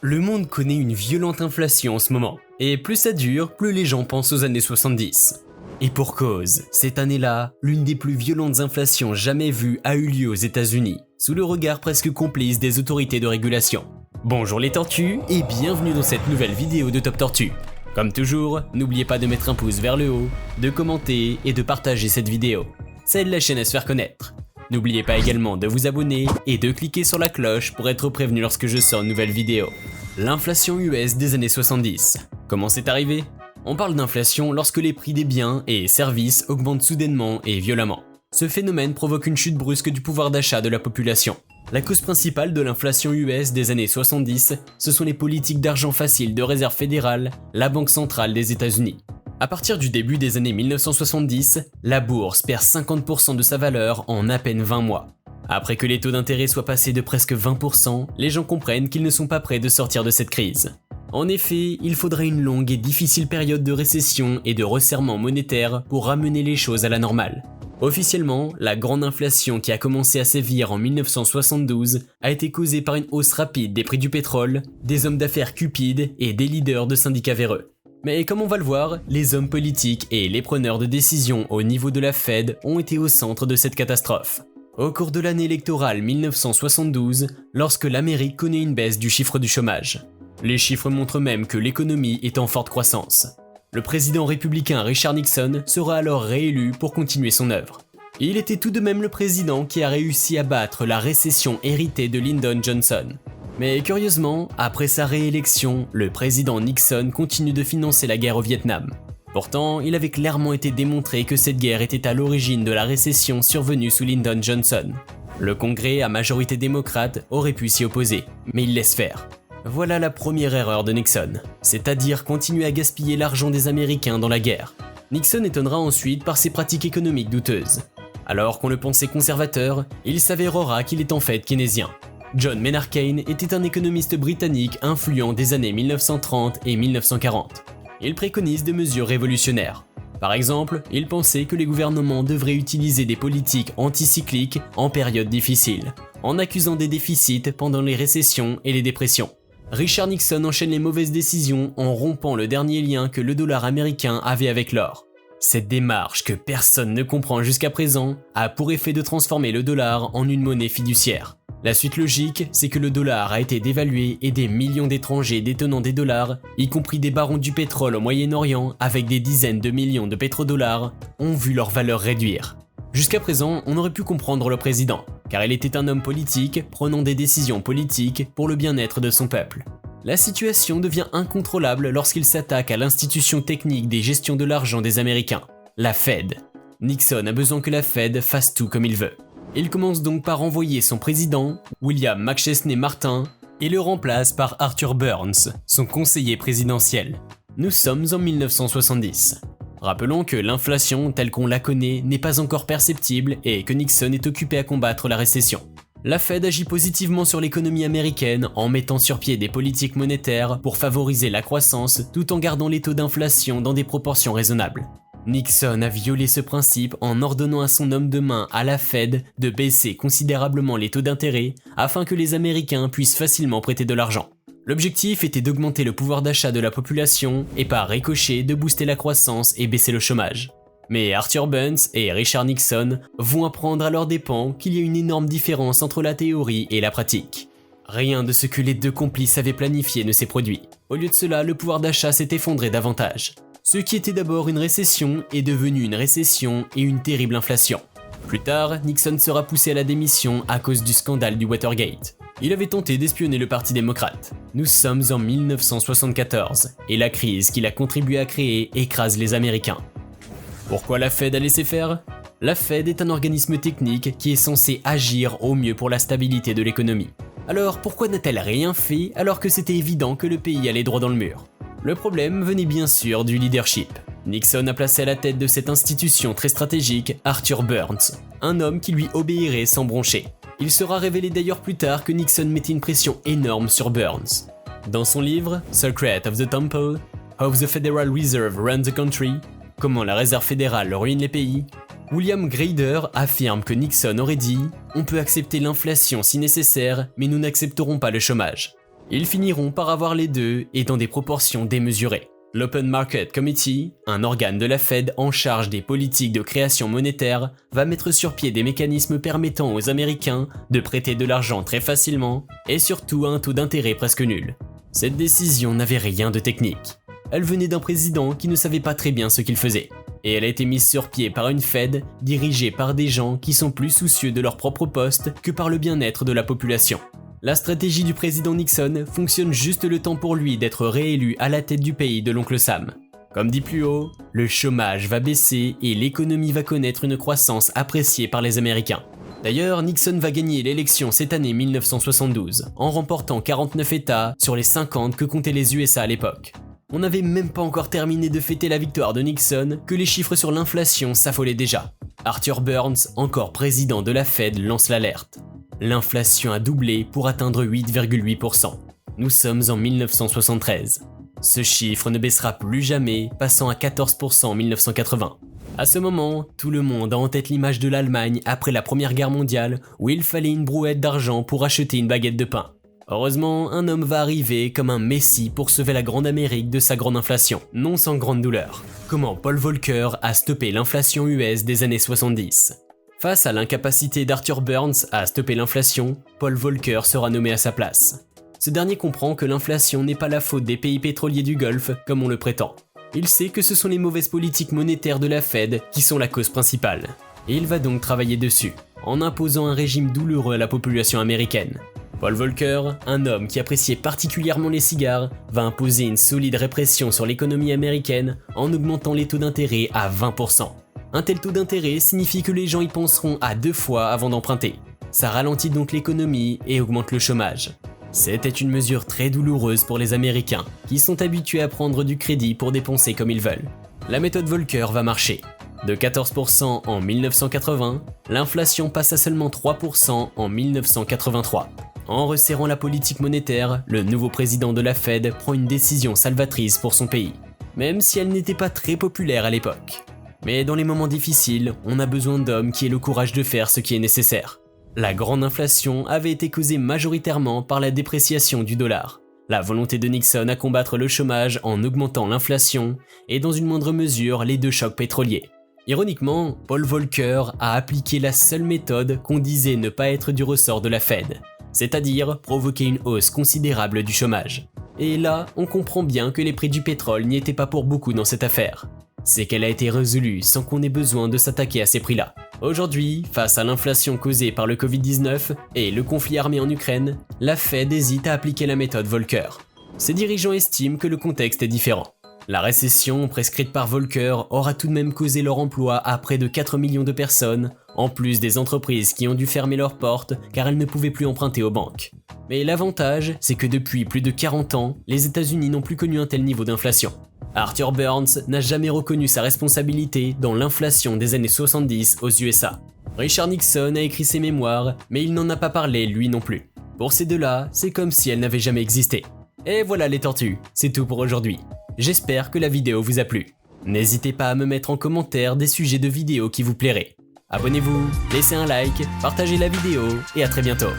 Le monde connaît une violente inflation en ce moment, et plus ça dure, plus les gens pensent aux années 70. Et pour cause, cette année-là, l'une des plus violentes inflations jamais vues a eu lieu aux États-Unis, sous le regard presque complice des autorités de régulation. Bonjour les tortues, et bienvenue dans cette nouvelle vidéo de Top Tortue. Comme toujours, n'oubliez pas de mettre un pouce vers le haut, de commenter et de partager cette vidéo. Ça aide la chaîne à se faire connaître. N'oubliez pas également de vous abonner et de cliquer sur la cloche pour être prévenu lorsque je sors une nouvelle vidéo. L'inflation US des années 70. Comment c'est arrivé ? On parle d'inflation lorsque les prix des biens et services augmentent soudainement et violemment. Ce phénomène provoque une chute brusque du pouvoir d'achat de la population. La cause principale de l'inflation US des années 70, ce sont les politiques d'argent facile de Réserve fédérale, la Banque centrale des États-Unis. À partir du début des années 1970, la bourse perd 50% de sa valeur en à peine 20 mois. Après que les taux d'intérêt soient passés de presque 20%, les gens comprennent qu'ils ne sont pas prêts de sortir de cette crise. En effet, il faudrait une longue et difficile période de récession et de resserrement monétaire pour ramener les choses à la normale. Officiellement, la grande inflation qui a commencé à sévir en 1972 a été causée par une hausse rapide des prix du pétrole, des hommes d'affaires cupides et des leaders de syndicats véreux. Mais comme on va le voir, les hommes politiques et les preneurs de décisions au niveau de la Fed ont été au centre de cette catastrophe. Au cours de l'année électorale 1972, lorsque l'Amérique connaît une baisse du chiffre du chômage. Les chiffres montrent même que l'économie est en forte croissance. Le président républicain Richard Nixon sera alors réélu pour continuer son œuvre. Il était tout de même le président qui a réussi à battre la récession héritée de Lyndon Johnson. Mais curieusement, après sa réélection, le président Nixon continue de financer la guerre au Vietnam. Pourtant, il avait clairement été démontré que cette guerre était à l'origine de la récession survenue sous Lyndon Johnson. Le Congrès, à majorité démocrate, aurait pu s'y opposer, mais il laisse faire. Voilà la première erreur de Nixon, c'est-à-dire continuer à gaspiller l'argent des Américains dans la guerre. Nixon étonnera ensuite par ses pratiques économiques douteuses. Alors qu'on le pensait conservateur, il s'avérera qu'il est en fait keynésien. John Maynard Keynes était un économiste britannique influent des années 1930 et 1940. Il préconise des mesures révolutionnaires. Par exemple, il pensait que les gouvernements devraient utiliser des politiques anticycliques en période difficile, en accusant des déficits pendant les récessions et les dépressions. Richard Nixon enchaîne les mauvaises décisions en rompant le dernier lien que le dollar américain avait avec l'or. Cette démarche que personne ne comprend jusqu'à présent a pour effet de transformer le dollar en une monnaie fiduciaire. La suite logique, c'est que le dollar a été dévalué et des millions d'étrangers détenant des dollars, y compris des barons du pétrole au Moyen-Orient avec des dizaines de millions de pétrodollars, ont vu leur valeur réduire. Jusqu'à présent, on aurait pu comprendre le président, car il était un homme politique prenant des décisions politiques pour le bien-être de son peuple. La situation devient incontrôlable lorsqu'il s'attaque à l'institution technique des gestions de l'argent des Américains, la Fed. Nixon a besoin que la Fed fasse tout comme il veut. Il commence donc par envoyer son président, William McChesney Martin, et le remplace par Arthur Burns, son conseiller présidentiel. Nous sommes en 1970. Rappelons que l'inflation telle qu'on la connaît n'est pas encore perceptible et que Nixon est occupé à combattre la récession. La Fed agit positivement sur l'économie américaine en mettant sur pied des politiques monétaires pour favoriser la croissance tout en gardant les taux d'inflation dans des proportions raisonnables. Nixon a violé ce principe en ordonnant à son homme de main à la Fed de baisser considérablement les taux d'intérêt afin que les Américains puissent facilement prêter de l'argent. L'objectif était d'augmenter le pouvoir d'achat de la population et par ricochet de booster la croissance et baisser le chômage. Mais Arthur Burns et Richard Nixon vont apprendre à leurs dépens qu'il y a une énorme différence entre la théorie et la pratique. Rien de ce que les deux complices avaient planifié ne s'est produit. Au lieu de cela, le pouvoir d'achat s'est effondré davantage. Ce qui était d'abord une récession est devenu une récession et une terrible inflation. Plus tard, Nixon sera poussé à la démission à cause du scandale du Watergate. Il avait tenté d'espionner le Parti démocrate. Nous sommes en 1974 et la crise qu'il a contribué à créer écrase les Américains. Pourquoi la Fed a laissé faire ? La Fed est un organisme technique qui est censé agir au mieux pour la stabilité de l'économie. Alors pourquoi n'a-t-elle rien fait alors que c'était évident que le pays allait droit dans le mur ? Le problème venait bien sûr du leadership. Nixon a placé à la tête de cette institution très stratégique Arthur Burns, un homme qui lui obéirait sans broncher. Il sera révélé d'ailleurs plus tard que Nixon mettait une pression énorme sur Burns. Dans son livre « Secret of the Temple, How the Federal Reserve Runs the Country », Comment la Réserve fédérale ruine les pays, William Grader affirme que Nixon aurait dit « On peut accepter l'inflation si nécessaire, mais nous n'accepterons pas le chômage ». Ils finiront par avoir les deux et dans des proportions démesurées. L'Open Market Committee, un organe de la Fed en charge des politiques de création monétaire, va mettre sur pied des mécanismes permettant aux Américains de prêter de l'argent très facilement et surtout à un taux d'intérêt presque nul. Cette décision n'avait rien de technique. Elle venait d'un président qui ne savait pas très bien ce qu'il faisait. Et elle a été mise sur pied par une Fed dirigée par des gens qui sont plus soucieux de leur propre poste que par le bien-être de la population. La stratégie du président Nixon fonctionne juste le temps pour lui d'être réélu à la tête du pays de l'oncle Sam. Comme dit plus haut, le chômage va baisser et l'économie va connaître une croissance appréciée par les Américains. D'ailleurs, Nixon va gagner l'élection cette année 1972, en remportant 49 États sur les 50 que comptaient les USA à l'époque. On n'avait même pas encore terminé de fêter la victoire de Nixon que les chiffres sur l'inflation s'affolaient déjà. Arthur Burns, encore président de la Fed, lance l'alerte. L'inflation a doublé pour atteindre 8,8%. Nous sommes en 1973. Ce chiffre ne baissera plus jamais, passant à 14% en 1980. À ce moment, tout le monde a en tête l'image de l'Allemagne après la Première Guerre mondiale où il fallait une brouette d'argent pour acheter une baguette de pain. Heureusement, un homme va arriver comme un messie pour sauver la grande Amérique de sa grande inflation, non sans grande douleur. Comment Paul Volcker a stoppé l'inflation US des années 70. Face à l'incapacité d'Arthur Burns à stopper l'inflation, Paul Volcker sera nommé à sa place. Ce dernier comprend que l'inflation n'est pas la faute des pays pétroliers du Golfe comme on le prétend. Il sait que ce sont les mauvaises politiques monétaires de la Fed qui sont la cause principale. Et il va donc travailler dessus, en imposant un régime douloureux à la population américaine. Paul Volcker, un homme qui appréciait particulièrement les cigares, va imposer une solide répression sur l'économie américaine en augmentant les taux d'intérêt à 20%. Un tel taux d'intérêt signifie que les gens y penseront à 2 fois avant d'emprunter. Ça ralentit donc l'économie et augmente le chômage. C'était une mesure très douloureuse pour les Américains, qui sont habitués à prendre du crédit pour dépenser comme ils veulent. La méthode Volcker va marcher. De 14% en 1980, l'inflation passe à seulement 3% en 1983. En resserrant la politique monétaire, le nouveau président de la Fed prend une décision salvatrice pour son pays, même si elle n'était pas très populaire à l'époque. Mais dans les moments difficiles, on a besoin d'hommes qui aient le courage de faire ce qui est nécessaire. La grande inflation avait été causée majoritairement par la dépréciation du dollar, la volonté de Nixon à combattre le chômage en augmentant l'inflation et dans une moindre mesure les 2 chocs pétroliers. Ironiquement, Paul Volcker a appliqué la seule méthode qu'on disait ne pas être du ressort de la Fed, c'est-à-dire provoquer une hausse considérable du chômage. Et là, on comprend bien que les prix du pétrole n'y étaient pas pour beaucoup dans cette affaire. C'est qu'elle a été résolue sans qu'on ait besoin de s'attaquer à ces prix-là. Aujourd'hui, face à l'inflation causée par le Covid-19 et le conflit armé en Ukraine, la Fed hésite à appliquer la méthode Volcker. Ses dirigeants estiment que le contexte est différent. La récession prescrite par Volcker aura tout de même causé leur emploi à près de 4 millions de personnes, en plus des entreprises qui ont dû fermer leurs portes car elles ne pouvaient plus emprunter aux banques. Mais l'avantage, c'est que depuis plus de 40 ans, les États-Unis n'ont plus connu un tel niveau d'inflation. Arthur Burns n'a jamais reconnu sa responsabilité dans l'inflation des années 70 aux USA. Richard Nixon a écrit ses mémoires, mais il n'en a pas parlé lui non plus. Pour ces deux-là, c'est comme si elles n'avaient jamais existé. Et voilà les tortues, c'est tout pour aujourd'hui. J'espère que la vidéo vous a plu. N'hésitez pas à me mettre en commentaire des sujets de vidéos qui vous plairaient. Abonnez-vous, laissez un like, partagez la vidéo et à très bientôt.